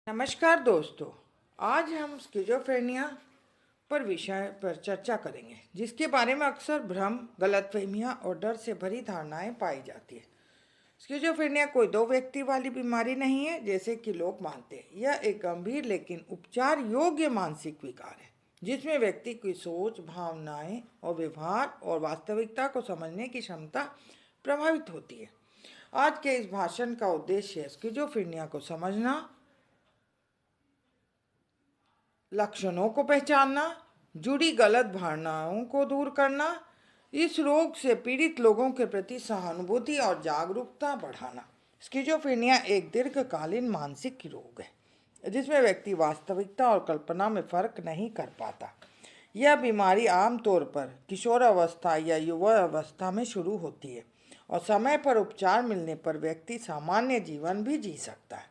नमस्कार दोस्तों, आज हम स्किज़ोफ्रेनिया पर विषय पर चर्चा करेंगे जिसके बारे में अक्सर भ्रम, गलतफहमियां और डर से भरी धारणाएं पाई जाती है। स्किज़ोफ्रेनिया कोई दो व्यक्ति वाली बीमारी नहीं है जैसे कि लोग मानते हैं। यह एक गंभीर लेकिन उपचार योग्य मानसिक विकार है जिसमें व्यक्ति की सोच, भावनाएं और व्यवहार और वास्तविकता को समझने की क्षमता प्रभावित होती है। आज के इस भाषण का उद्देश्य है स्किज़ोफ्रेनिया को समझना, लक्षणों को पहचानना, जुड़ी गलत धारणाओं को दूर करना, इस रोग से पीड़ित लोगों के प्रति सहानुभूति और जागरूकता बढ़ाना। स्किज़ोफ्रेनिया एक दीर्घकालीन मानसिक रोग है जिसमें व्यक्ति वास्तविकता और कल्पना में फर्क नहीं कर पाता। यह बीमारी आमतौर पर किशोरावस्था या युवा अवस्था में शुरू होती है और समय पर उपचार मिलने पर व्यक्ति सामान्य जीवन भी जी सकता है।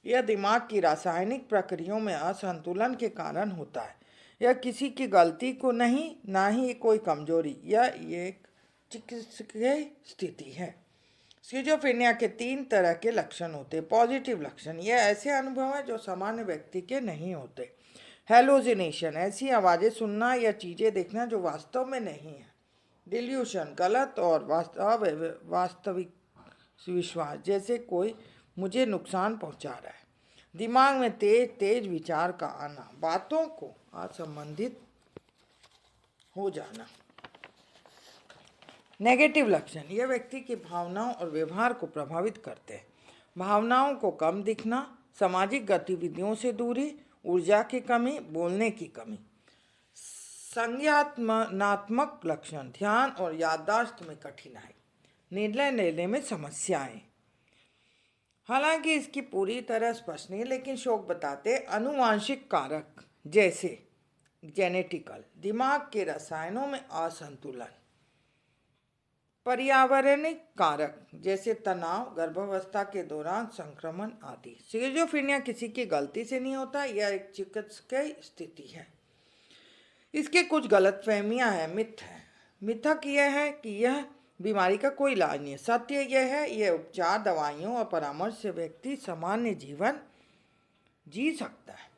यह दिमाग की रासायनिक प्रक्रियाओं में असंतुलन के कारण होता है। यह किसी की गलती को नहीं, ना ही कोई कमजोरी, यह एक चिकित्सकीय स्थिति है। स्किज़ोफ्रेनिया के 3 तरह के लक्षण होते हैं। पॉजिटिव लक्षण, यह ऐसे अनुभव है जो सामान्य व्यक्ति के नहीं होते। हेलोजिनेशन, ऐसी आवाज़ें सुनना या चीज़ें देखना जो वास्तव में नहीं है। डिल्यूशन, गलत और वास्तविक विश्वास, जैसे कोई मुझे नुकसान पहुंचा रहा है। दिमाग में तेज तेज विचार का आना, बातों को असंबंधित हो जाना। नेगेटिव लक्षण, यह व्यक्ति की भावनाओं और व्यवहार को प्रभावित करते हैं। भावनाओं को कम दिखना, सामाजिक गतिविधियों से दूरी, ऊर्जा की कमी, बोलने की कमी। संज्ञानात्मक लक्षण, ध्यान और याददाश्त में कठिनाई, निर्णय लेने में समस्याएं। हालांकि इसकी पूरी तरह स्पष्ट नहीं, लेकिन शोध बताते आनुवांशिक कारक जैसे जेनेटिकल, दिमाग के रसायनों में असंतुलन, पर्यावरणिक कारक जैसे तनाव, गर्भावस्था के दौरान संक्रमण आदि। स्किज़ोफ्रेनिया किसी की गलती से नहीं होता, यह एक चिकित्सकीय स्थिति है। इसके कुछ गलतफहमियां हैं, मिथ है। मिथक यह है कि यह बीमारी का कोई इलाज नहीं है। सत्य यह है, यह उपचार, दवाइयों और परामर्श से व्यक्ति सामान्य जीवन जी सकता है।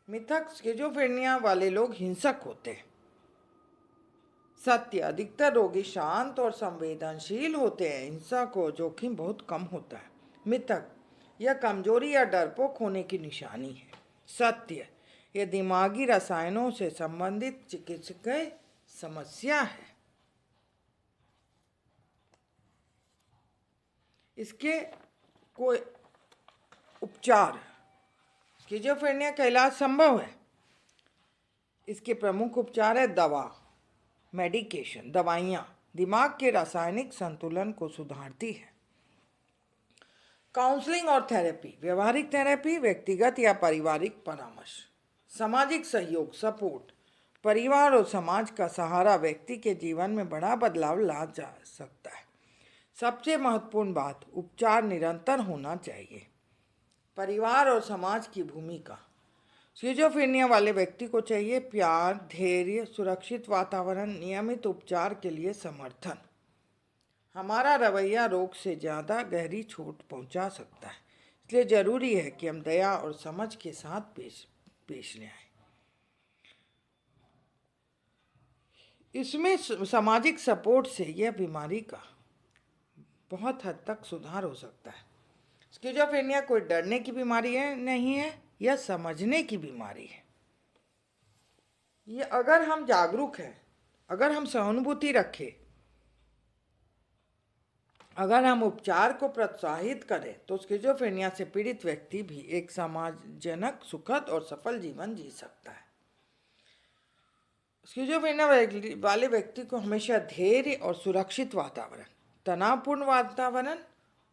मिथक, स्किज़ोफ्रेनिया वाले लोग हिंसक होते हैं। सत्य, अधिकतर रोगी शांत और संवेदनशील होते हैं। हिंसा को जोखिम बहुत कम होता है। मिथक, यह कमजोरी या डरपोक होने की निशानी है। सत्य, यह दिमागी रसायनों से संबंधित चिकित्सकीय समस्या है। इसके कोई उपचार, स्किज़ोफ्रेनिया का इलाज संभव है। इसके प्रमुख उपचार है दवा, मेडिकेशन, दवाइयाँ दिमाग के रासायनिक संतुलन को सुधारती है। काउंसलिंग और थेरेपी, व्यवहारिक थेरेपी, व्यक्तिगत या पारिवारिक परामर्श, सामाजिक सहयोग, सपोर्ट, परिवार और समाज का सहारा व्यक्ति के जीवन में बड़ा बदलाव ला जा सकता है। सबसे महत्वपूर्ण बात, उपचार निरंतर होना चाहिए। परिवार और समाज की भूमिका, स्किज़ोफ्रेनिया वाले व्यक्ति को चाहिए प्यार, धैर्य, सुरक्षित वातावरण, नियमित उपचार के लिए समर्थन। हमारा रवैया रोग से ज़्यादा गहरी चोट पहुंचा सकता है, इसलिए ज़रूरी है कि हम दया और समझ के साथ पेश ले आए। इसमें सामाजिक सपोर्ट से यह बीमारी का बहुत हद तक सुधार हो सकता है। स्किज़ोफ्रेनिया कोई डरने की बीमारी है नहीं है, यह समझने की बीमारी है। ये अगर हम जागरूक हैं, अगर हम सहानुभूति रखें, अगर हम उपचार को प्रोत्साहित करें तो स्किज़ोफ्रेनिया से पीड़ित व्यक्ति भी एक समाजजनक, सुखद और सफल जीवन जी सकता है। स्किज़ोफ्रेनिया वाले व्यक्ति को हमेशा धैर्य और सुरक्षित वातावरण, तनावपूर्ण वातावरण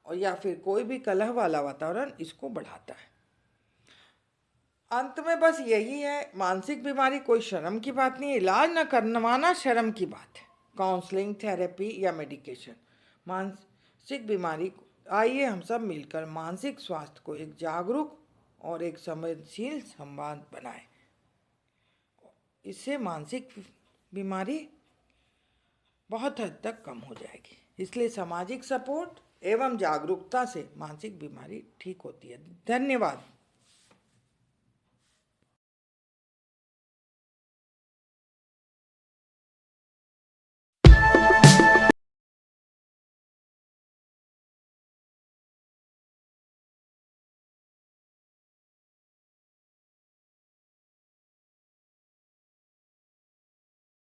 और या फिर कोई भी कलह वाला वातावरण इसको बढ़ाता है। अंत में बस यही है, मानसिक बीमारी कोई शर्म की बात नहीं है। इलाज न करवाना शर्म की बात है। काउंसलिंग, थेरेपी या मेडिकेशन, मानसिक बीमारी, आइए हम सब मिलकर मानसिक स्वास्थ्य को एक जागरूक और एक संवेदनशील संवाद बनाएं। इससे मानसिक बीमारी बहुत हद तक कम हो जाएगी। इसलिए सामाजिक सपोर्ट एवं जागरूकता से मानसिक बीमारी ठीक होती है। धन्यवाद।